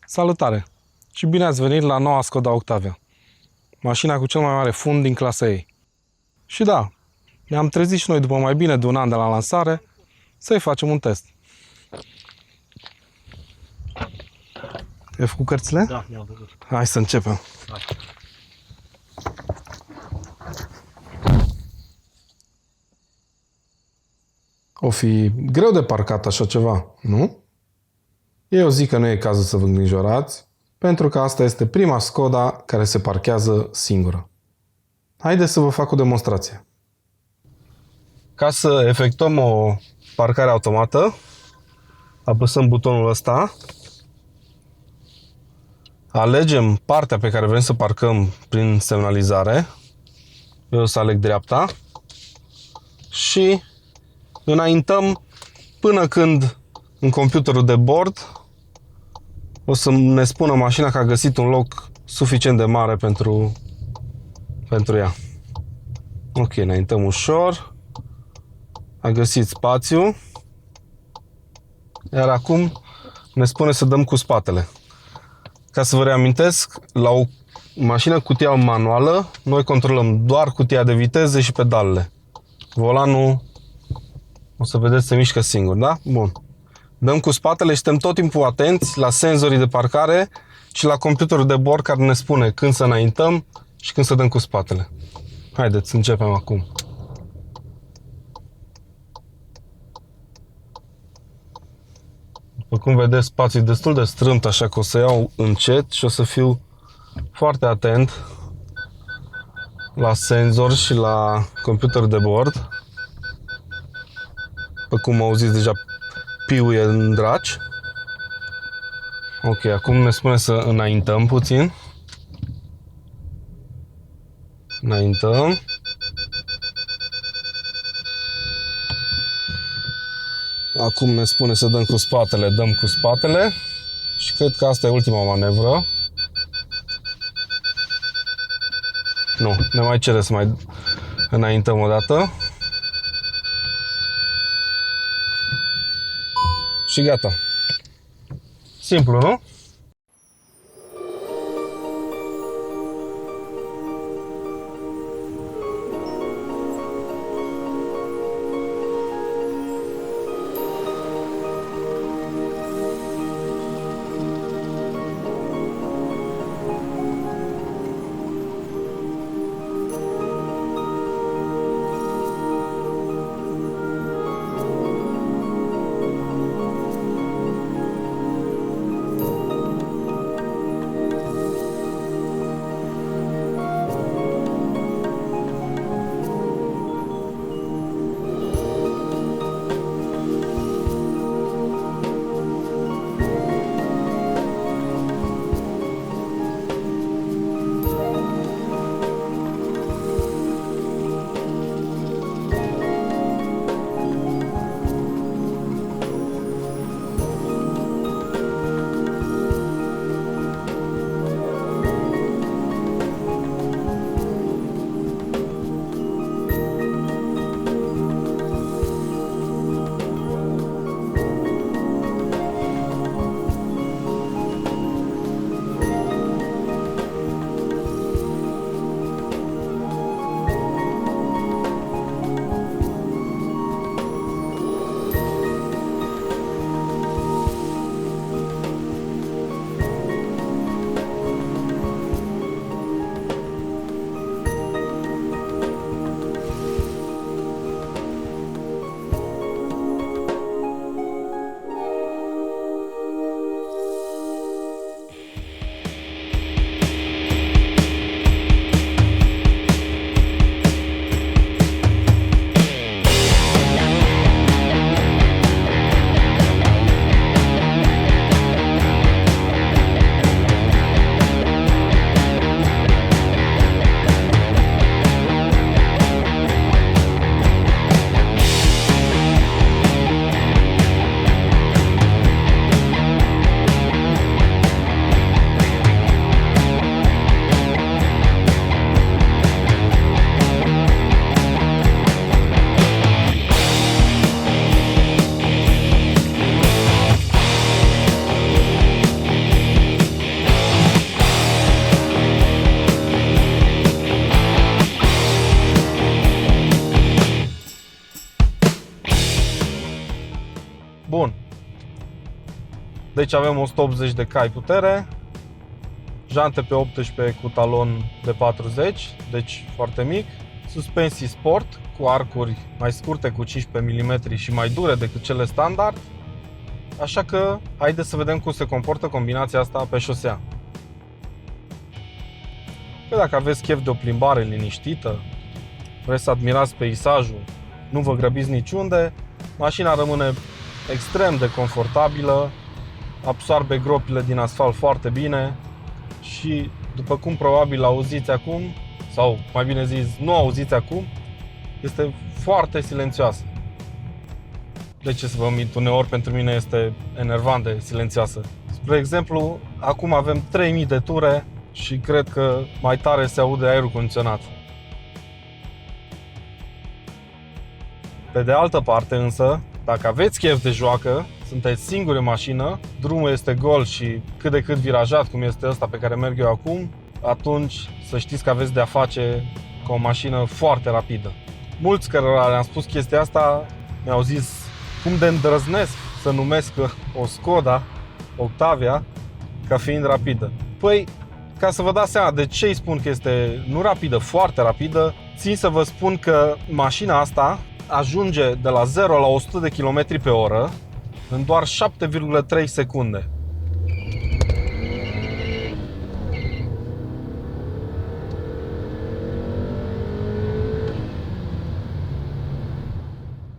Salutare și bine ați venit la noua Skoda Octavia, mașina cu cel mai mare fund din clasa ei. Și da, ne-am trezit și noi după mai bine de un an de la lansare să-i facem un test. Ai făcut cărțile? Da, le-am făcut. Hai să începem. Hai. O fi greu de parcat așa ceva, nu? Eu zic că nu e cazul să vă îngrijorați, pentru că asta este prima Skoda care se parchează singură. Haideți să vă fac o demonstrație. Ca să efectuăm o parcare automată, apăsăm butonul ăsta, alegem partea pe care vrem să parcăm prin semnalizare. Eu o să aleg dreapta și înaintăm până când în computerul de bord o să ne spună mașina că a găsit un loc suficient de mare pentru ea. Ok, înaintăm ușor. A găsit spațiu. Iar acum ne spune să dăm cu spatele. Ca să vă reamintesc, la o mașină cu cutia manuală, noi controlăm doar cutia de viteze și pedalele. Volanul, o să vedeți, se mișcă singur, da? Bun. Dăm cu spatele și suntem tot timpul atenți la senzorii de parcare și la computerul de bord care ne spune când să înaintăm și când să dăm cu spatele. Haideți să începem acum. După cum vedeți, spațiul e destul de strâmt, așa că o să iau încet și o să fiu foarte atent la senzor și la computerul de bord. După cum auziți, deja piuie în draci. Ok, acum ne spune să înaintăm puțin. Înaintăm. Acum ne spune să dăm cu spatele, dăm cu spatele. Și cred că asta e ultima manevră. Nu, ne mai cere să mai înaintăm o dată. Și gata. Simplu, nu? Bun. Deci avem 180 de cai putere, jante pe 18 cu talon de 40, deci foarte mic, suspensii sport cu arcuri mai scurte cu 15 mm și mai dure decât cele standard. Așa că haideți să vedem cum se comportă combinația asta pe șosea. Că dacă aveți chef de o plimbare liniștită, vreți să admirați peisajul, nu vă grăbiți niciunde, mașina rămâne extrem de confortabilă, absorbe gropile din asfalt foarte bine și, după cum probabil auziți acum, sau mai bine zis, nu auziți acum, este foarte silențioasă. De ce să vă mint, uneori pentru mine este enervant de silențioasă. Spre exemplu, acum avem 3000 de ture și cred că mai tare se aude aerul condiționat. Pe de altă parte însă, dacă aveți chef de joacă, sunteți singuri în mașină, drumul este gol și cât de cât virajat, cum este ăsta pe care merg eu acum, atunci să știți că aveți de-a face cu o mașină foarte rapidă. Mulți cărora le-am spus chestia asta mi-au zis cum de îndrăznesc să numesc o Skoda Octavia ca fiind rapidă. Păi, ca să vă dați seama de ce îi spun că este nu rapidă, foarte rapidă, țin să vă spun că mașina asta ajunge de la 0 la 100 de km pe oră în doar 7,3 secunde.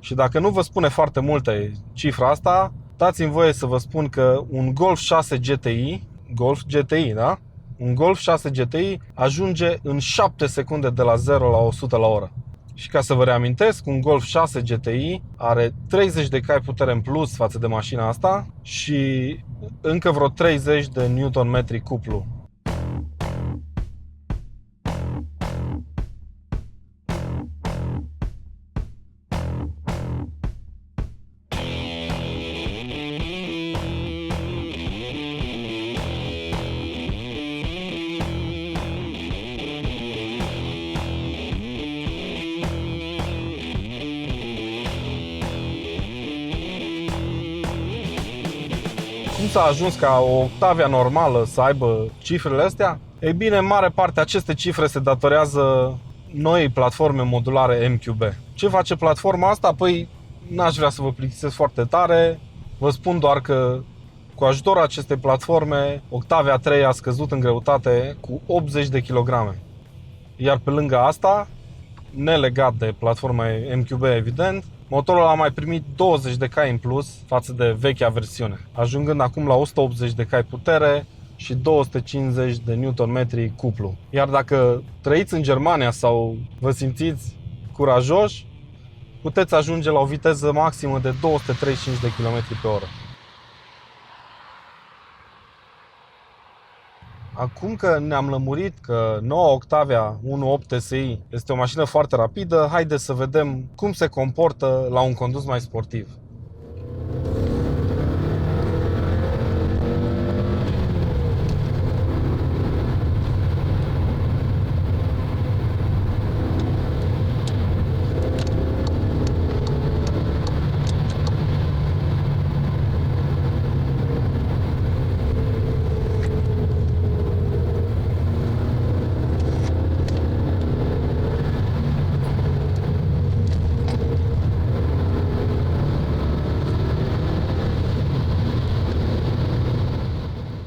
Și dacă nu vă spune foarte multe cifra asta, dați-mi voie să vă spun că un Golf 6 GTI, da? Un Golf 6 GTI ajunge în 7 secunde de la 0 la 100 la oră. Și ca să vă reamintesc, un Golf 6 GTI are 30 de cai putere în plus față de mașina asta și încă vreo 30 de Nm cuplu. Cum s-a ajuns ca o Octavia normală să aibă cifrele astea? Ei bine, în mare parte aceste cifre se datorează noii platforme modulare MQB. Ce face platforma asta? Păi n-aș vrea să vă plictisesc foarte tare, vă spun doar că cu ajutorul acestei platforme, Octavia 3 a scăzut în greutate cu 80 de kg. Iar pe lângă asta, nelegat de platforma MQB evident, motorul a mai primit 20 de cai în plus față de vechea versiune, ajungând acum la 180 de cai putere și 250 de Nm cuplu. Iar dacă trăiți în Germania sau vă simțiți curajoși, puteți ajunge la o viteză maximă de 235 de km pe oră. Acum că ne-am lămurit că noua Octavia 1.8 TSI este o mașină foarte rapidă, haideți să vedem cum se comportă la un condus mai sportiv.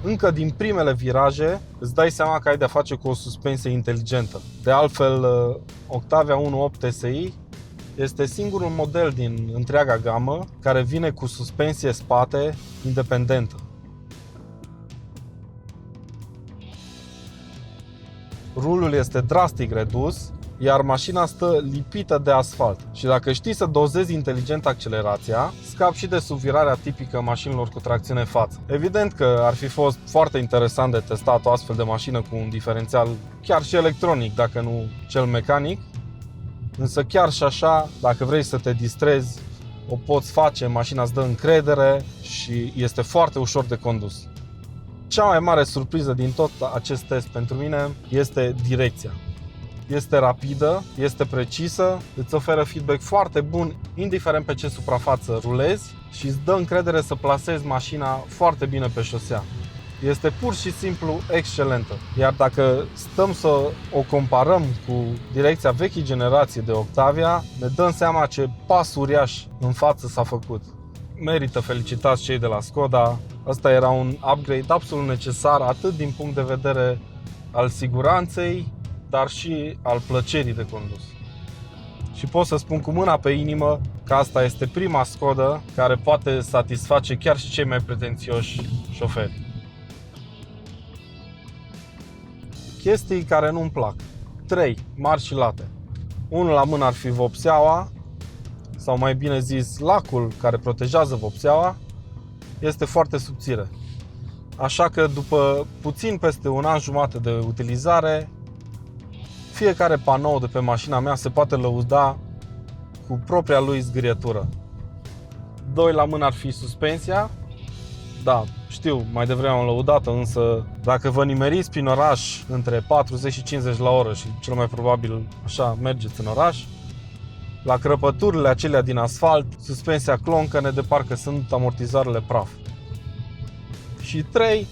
Încă din primele viraje îți dai seama că ai de-a face cu o suspensie inteligentă. De altfel, Octavia 1.8 TSI este singurul model din întreaga gamă care vine cu suspensie spate independentă. Rulul este drastic redus, iar mașina stă lipită de asfalt. Și dacă știi să dozezi inteligent accelerația, scapi și de subvirarea tipică mașinilor cu tracțiune în față. Evident că ar fi fost foarte interesant de testat o astfel de mașină cu un diferențial chiar și electronic, dacă nu cel mecanic. Însă chiar și așa, dacă vrei să te distrezi, o poți face, mașina îți dă încredere și este foarte ușor de condus. Cea mai mare surpriză din tot acest test pentru mine este direcția. este rapidă, este precisă, îți oferă feedback foarte bun, indiferent pe ce suprafață rulezi și îți dă încredere să plasezi mașina foarte bine pe șosea. Este pur și simplu excelentă. Iar dacă stăm să o comparăm cu direcția vechii generații de Octavia, ne dăm seama ce pas uriaș în față s-a făcut. Merită felicitați cei de la Skoda. Asta era un upgrade absolut necesar, atât din punct de vedere al siguranței, dar și al plăcerii de condus. Și pot să spun cu mâna pe inimă că asta este prima Skoda care poate satisface chiar și cei mai pretențioși șoferi. Chestii care nu-mi plac. 3 mari și late. Unul la mână ar fi vopseaua, sau mai bine zis lacul care protejează vopseaua, este foarte subțire. Așa că după puțin peste un an jumate de utilizare, fiecare panou de pe mașina mea se poate lăuda cu propria lui zgârietură. 2 la mână ar fi suspensia. Da, știu, mai devreme am lăudat-o, însă dacă vă nimeriți prin oraș între 40 și 50 la oră și cel mai probabil așa mergeți în oraș, la crăpăturile acelea din asfalt, suspensia cloncăne de parcă sunt amortizoarele praf. Și 3,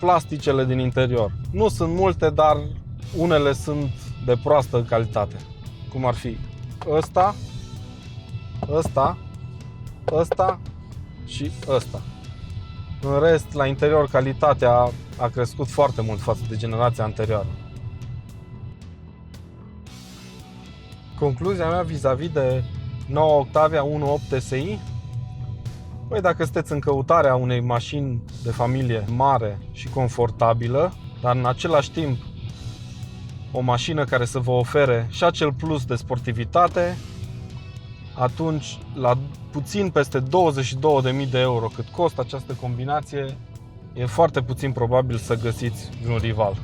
plasticele din interior. Nu sunt multe, dar unele sunt de proastă calitate. Cum ar fi ăsta, ăsta și ăsta. În rest, la interior, calitatea a crescut foarte mult față de generația anterioară. Concluzia mea vis-a-vis de noua Octavia 1.8 TSI? Păi dacă sunteți în căutarea unei mașini de familie mare și confortabilă, dar în același timp o mașină care să vă ofere și acel plus de sportivitate, atunci la puțin peste 22.000 de euro cât costă această combinație, e foarte puțin probabil să găsiți un rival.